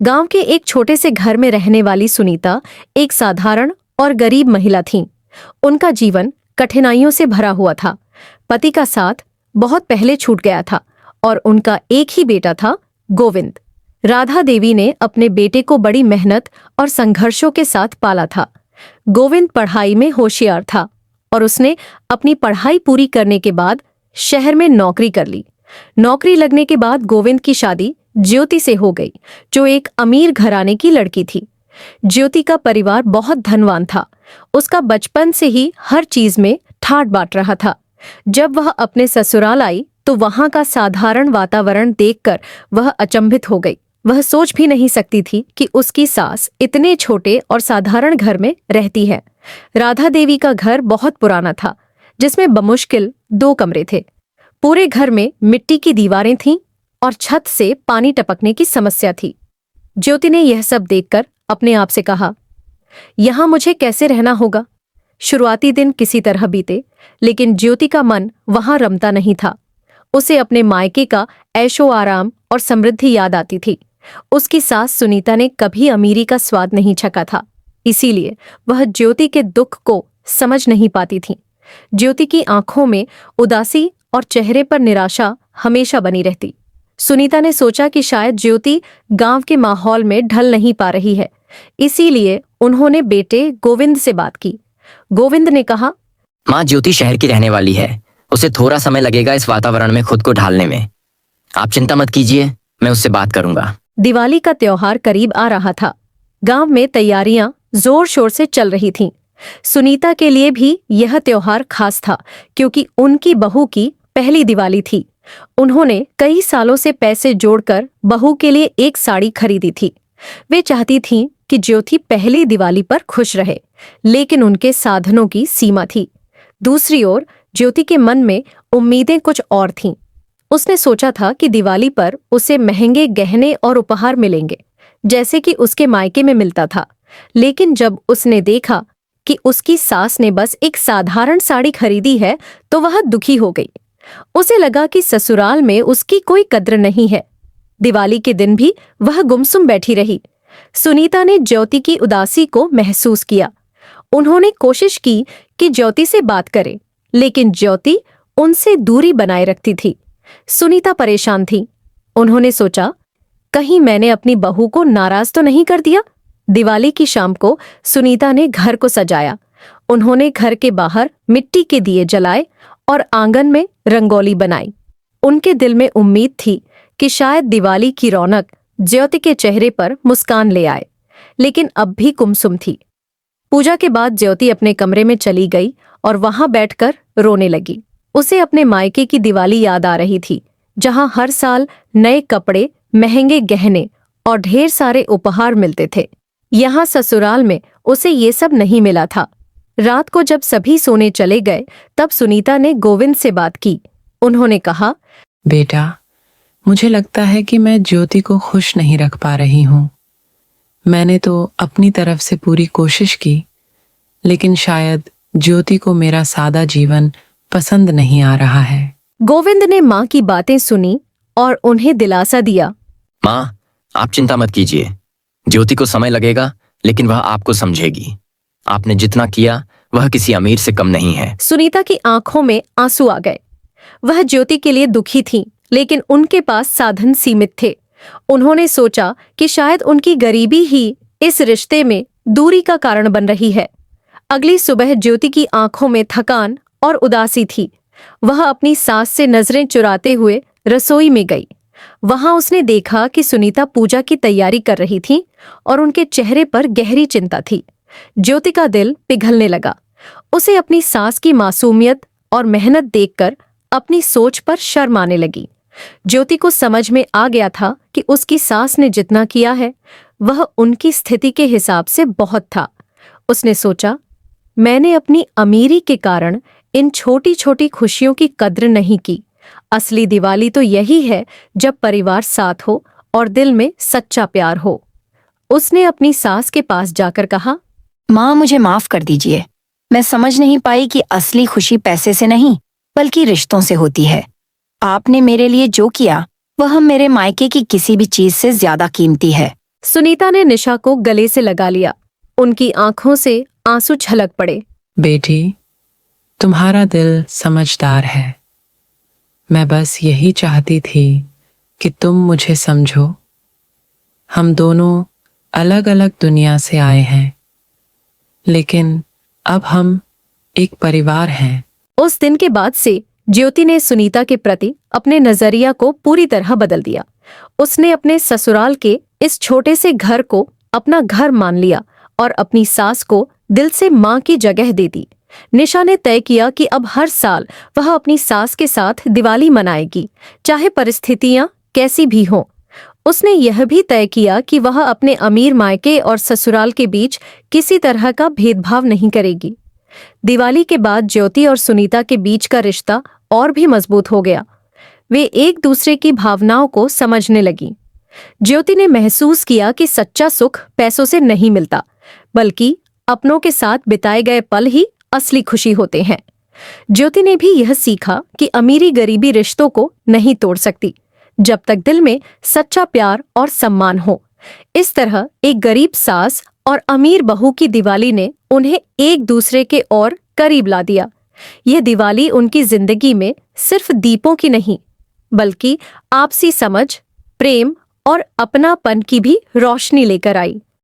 गांव के एक छोटे से घर में रहने वाली सुनीता एक साधारण और गरीब महिला थीं। उनका जीवन कठिनाइयों से भरा हुआ था। पति का साथ बहुत पहले छूट गया था और उनका एक ही बेटा था, गोविंद। राधा देवी ने अपने बेटे को बड़ी मेहनत और संघर्षों के साथ पाला था। गोविंद पढ़ाई में होशियार था और उसने अपनी पढ़ाई पूरी करने के बाद शहर में नौकरी कर ली। नौकरी लगने के बाद गोविंद की शादी ज्योति से हो गई, जो एक अमीर घराने की लड़की थी। ज्योति का परिवार बहुत धनवान था। उसका बचपन से ही हर चीज में ठाट बाट रहा था। जब वह अपने ससुराल आई तो वहां का साधारण वातावरण देखकर वह अचंभित हो गई। वह सोच भी नहीं सकती थी कि उसकी सास इतने छोटे और साधारण घर में रहती है। राधा देवी का घर बहुत पुराना था, जिसमें बमुश्किल 2 कमरे थे। पूरे घर में मिट्टी की दीवारें थीं और छत से पानी टपकने की समस्या थी। ज्योति ने यह सब देखकर अपने आप से कहा, यहां मुझे कैसे रहना होगा। शुरुआती दिन किसी तरह बीते, लेकिन ज्योति का मन वहां रमता नहीं था। उसे अपने मायके का ऐशो आराम और समृद्धि याद आती थी। उसकी सास सुनीता ने कभी अमीरी का स्वाद नहीं चखा था, इसीलिए वह ज्योति के दुख को समझ नहीं पाती थी। ज्योति की आंखों में उदासी और चेहरे पर निराशा हमेशा बनी रहती। सुनीता ने सोचा कि शायद ज्योति गांव के माहौल में ढल नहीं पा रही है, इसीलिए उन्होंने बेटे गोविंद से बात की। गोविंद ने कहा, माँ, ज्योति शहर की रहने वाली है। उसे थोड़ा समय लगेगा इस वातावरण में खुद को ढालने में। आप चिंता मत कीजिए, मैं उससे बात करूंगा। दिवाली का त्योहार करीब आ रहा था। गांव में तैयारियां जोर शोर से चल रही थीं। सुनीता के लिए भी यह त्योहार खास था, क्योंकि उनकी बहू की पहली दिवाली थी। उन्होंने कई सालों से पैसे जोड़कर बहू के लिए एक साड़ी खरीदी थी। वे चाहती थीं कि ज्योति पहली दिवाली पर खुश रहे, लेकिन उनके साधनों की सीमा थी। दूसरी ओर ज्योति के मन में उम्मीदें कुछ और थीं। उसने सोचा था कि दिवाली पर उसे महंगे गहने और उपहार मिलेंगे, जैसे कि उसके मायके में मिलता था। लेकिन जब उसने देखा कि उसकी सास ने बस एक साधारण साड़ी खरीदी है, तो वह दुखी हो गई। उसे लगा कि ससुराल में उसकी कोई कद्र नहीं है। दिवाली के दिन भी वह गुमसुम बैठी रही। सुनीता ने ज्योति की उदासी को महसूस किया। उन्होंने कोशिश की कि ज्योति से बात करे, लेकिन ज्योति उनसे दूरी बनाए रखती थी। सुनीता परेशान थी। उन्होंने सोचा, कहीं मैंने अपनी बहू को नाराज तो नहीं कर दिया। दिवाली की शाम को सुनीता ने घर को सजाया। उन्होंने घर के बाहर मिट्टी के दिए जलाए और आंगन में रंगोली बनाई। उनके दिल में उम्मीद थी कि शायद दिवाली की रौनक ज्योति के चेहरे पर मुस्कान ले आए, लेकिन अब भी गुमसुम थी। पूजा के बाद ज्योति अपने कमरे में चली गई और वहां बैठकर रोने लगी। उसे अपने मायके की दिवाली याद आ रही थी, जहां हर साल नए कपड़े, महंगे गहने और ढेर सारे उपहार मिलते थे। यहाँ ससुराल में उसे ये सब नहीं मिला था। रात को जब सभी सोने चले गए, तब सुनीता ने गोविंद से बात की। उन्होंने कहा, बेटा, मुझे लगता है कि मैं ज्योति को खुश नहीं रख पा रही हूँ। मैंने तो अपनी तरफ से पूरी कोशिश की, लेकिन शायद ज्योति को मेरा सादा जीवन पसंद नहीं आ रहा है। गोविंद ने माँ की बातें सुनी और उन्हें दिलासा दिया। माँ, आप चिंता मत कीजिए। ज्योति को समय लगेगा, लेकिन वह आपको समझेगी। आपने जितना किया वह किसी अमीर से कम नहीं है। सुनीता की आंखों में आंसू आ गए। वह ज्योति के लिए दुखी थी, लेकिन उनके पास साधन सीमित थे। उन्होंने सोचा कि शायद उनकी गरीबी ही इस रिश्ते में दूरी का कारण बन रही है। अगली सुबह ज्योति की आंखों में थकान और उदासी थी। वह अपनी सास से नजरें चुराते हुए रसोई में गई। वहां उसने देखा कि सुनीता पूजा की तैयारी कर रही थी और उनके चेहरे पर गहरी चिंता थी। ज्योति का दिल पिघलने लगा। उसे अपनी सास की मासूमियत और मेहनत देखकर अपनी सोच पर शर्म आने लगी। ज्योति को समझ में आ गया था कि उसकी सास ने जितना किया है वह उनकी स्थिति के हिसाब से बहुत था। उसने सोचा, मैंने अपनी अमीरी के कारण इन छोटी छोटी खुशियों की कद्र नहीं की। असली दिवाली तो यही है जब परिवार साथ हो और दिल में सच्चा प्यार हो। उसने अपनी सास के पास जाकर कहा, माँ, मुझे माफ कर दीजिए। मैं समझ नहीं पाई कि असली खुशी पैसे से नहीं बल्कि रिश्तों से होती है। आपने मेरे लिए जो किया वह मेरे मायके की किसी भी चीज से ज्यादा कीमती है। सुनीता ने निशा को गले से लगा लिया। उनकी आंखों से आंसू छलक पड़े। बेटी, तुम्हारा दिल समझदार है। मैं बस यही चाहती थी कि तुम मुझे समझो। हम दोनों अलग अलग दुनिया से आए हैं, लेकिन अब हम एक परिवार हैं। उस दिन के बाद से ज्योति ने सुनीता के प्रति अपने नजरिया को पूरी तरह बदल दिया। उसने अपने ससुराल के इस छोटे से घर को अपना घर मान लिया और अपनी सास को दिल से मां की जगह दे दी। निशा ने तय किया कि अब हर साल वह अपनी सास के साथ दिवाली मनाएगी, चाहे परिस्थितियां कैसी भी हों। उसने यह भी तय किया कि वह अपने अमीर मायके और ससुराल के बीच किसी तरह का भेदभाव नहीं करेगी। दिवाली के बाद ज्योति और सुनीता के बीच का रिश्ता और भी मजबूत हो गया। वे एक दूसरे की भावनाओं को समझने लगी। ज्योति ने महसूस किया कि सच्चा सुख पैसों से नहीं मिलता, बल्कि अपनों के साथ बिताए गए पल ही असली खुशी होते हैं। ज्योति ने भी यह सीखा कि अमीरी गरीबी रिश्तों को नहीं तोड़ सकती, जब तक दिल में सच्चा प्यार और सम्मान हो। इस तरह एक गरीब सास और अमीर बहू की दिवाली ने उन्हें एक दूसरे के और करीब ला दिया। यह दिवाली उनकी जिंदगी में सिर्फ दीपों की नहीं, बल्कि आपसी समझ, प्रेम और अपनापन की भी रोशनी लेकर आई।